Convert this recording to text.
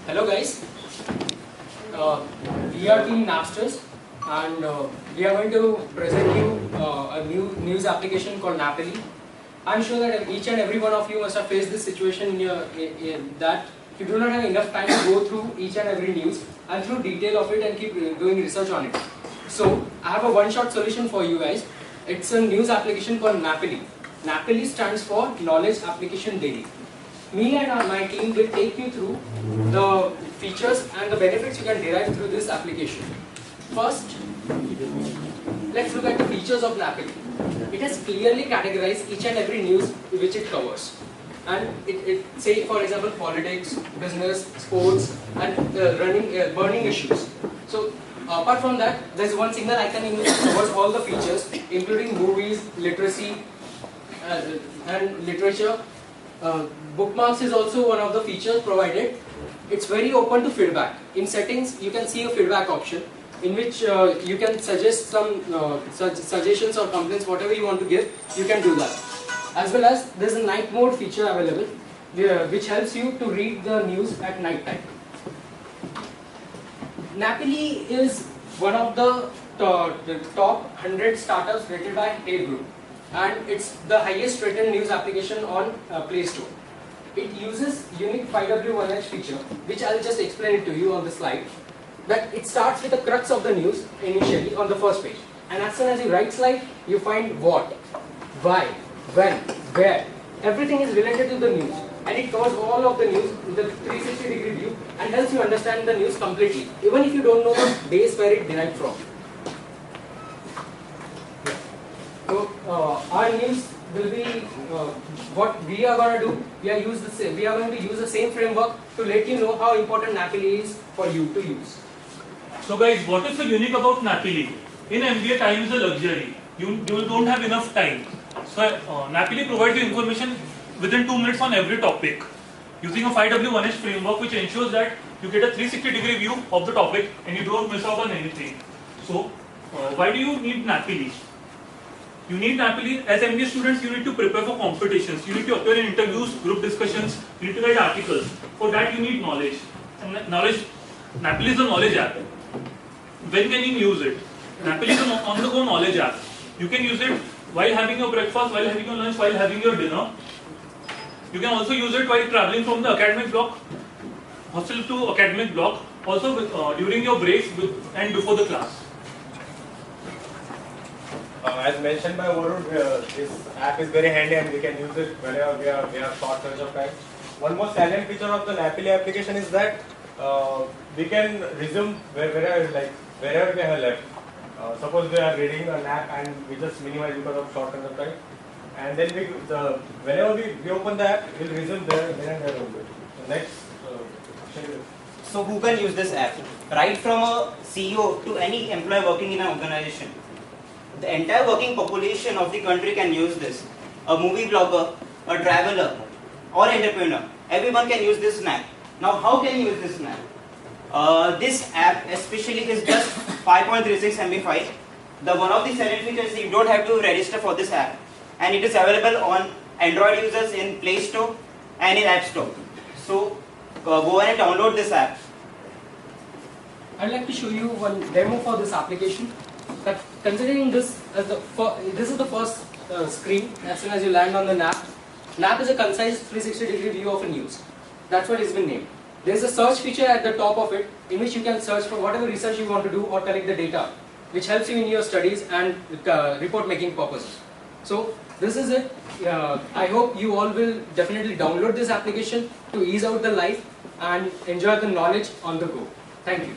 Hello guys, we are Team Napsters and we are going to present you a new news application called Napoli. I'm sure that each and every one of you must have faced this situation that you do not have enough time to go through each and every news and through detail of it and keep doing research on it. So I have a one-shot solution for you guys. It's a news application called Napoli. Napoli stands for Knowledge Application Daily. Me and my team will take you through the features and the benefits you can derive through this application. First, let's look at the features of Napoli. It has clearly categorized each and every news which it covers. And it say, for example, politics, business, sports, and burning issues. So, apart from that, there's one single icon in which covers all the features, including movies, literacy, and literature. Bookmarks is also one of the features provided. It's very open to feedback. In settings, you can see a feedback option in which you can suggest some suggestions or complaints, whatever you want to give, you can do that. As well as there's a night mode feature available, which helps you to read the news at night time. Napoli is one of the top 100 startups rated by Hay Group, and it's the highest rated news application on Play Store. It uses unique 5W1H feature, which I'll just explain it to you on the slide. That it starts with the crux of the news initially on the first page, and as soon as you right slide, you find what, why, when, where. Everything is related to the news, and it covers all of the news in the 360-degree view and helps you understand the news completely, even if you don't know the base where it derived from. So our news will be what we are going to do. We are going to use the same framework to let you know how important Napoli is for you to use. So guys, what is so unique about Napoli? In MBA, time is a luxury. You don't have enough time. So Napoli provides you information within 2 minutes on every topic, using a 5W1H framework, which ensures that you get a 360-degree view of the topic and you don't miss out on anything. So why do you need Napoli? You need Napoli. As MBA students, you need to prepare for competitions. You need to appear in interviews, group discussions. You need to write articles. For that, you need knowledge. And Napoli is a knowledge app. When can you use it? Napoli is an on-the-go knowledge app. You can use it while having your breakfast, while having your lunch, while having your dinner. You can also use it while traveling from the academic block, hostel to academic block, also during your breaks and before the class. As mentioned by Varun, this app is very handy and we can use it whenever we have short stretch of time. One more salient feature of the Napoli application is that we can resume wherever we have left. Suppose we are reading an app and we just minimize because of short term of time, and then whenever we open the app, we'll resume there and there only. Next. So who can use this app? Right from a CEO to any employee working in an organization. The entire working population of the country can use this. A movie blogger, a traveler, or entrepreneur. Everyone can use this app. Now, how can you use this app? This app especially is just 5.36 MB file. One of the salient features is you don't have to register for this app, and it is available on Android users in Play Store and in App Store. So go ahead and download this app. I'd like to show you one demo for this application. That considering this as this is the first screen. As soon as you land on the NAP, NAP is a concise 360-degree view of a news. That's what it's been named. There's a search feature at the top of it, in which you can search for whatever research you want to do or collect the data, which helps you in your studies and report making purposes. So this is it. I hope you all will definitely download this application to ease out the life and enjoy the knowledge on the go. Thank you.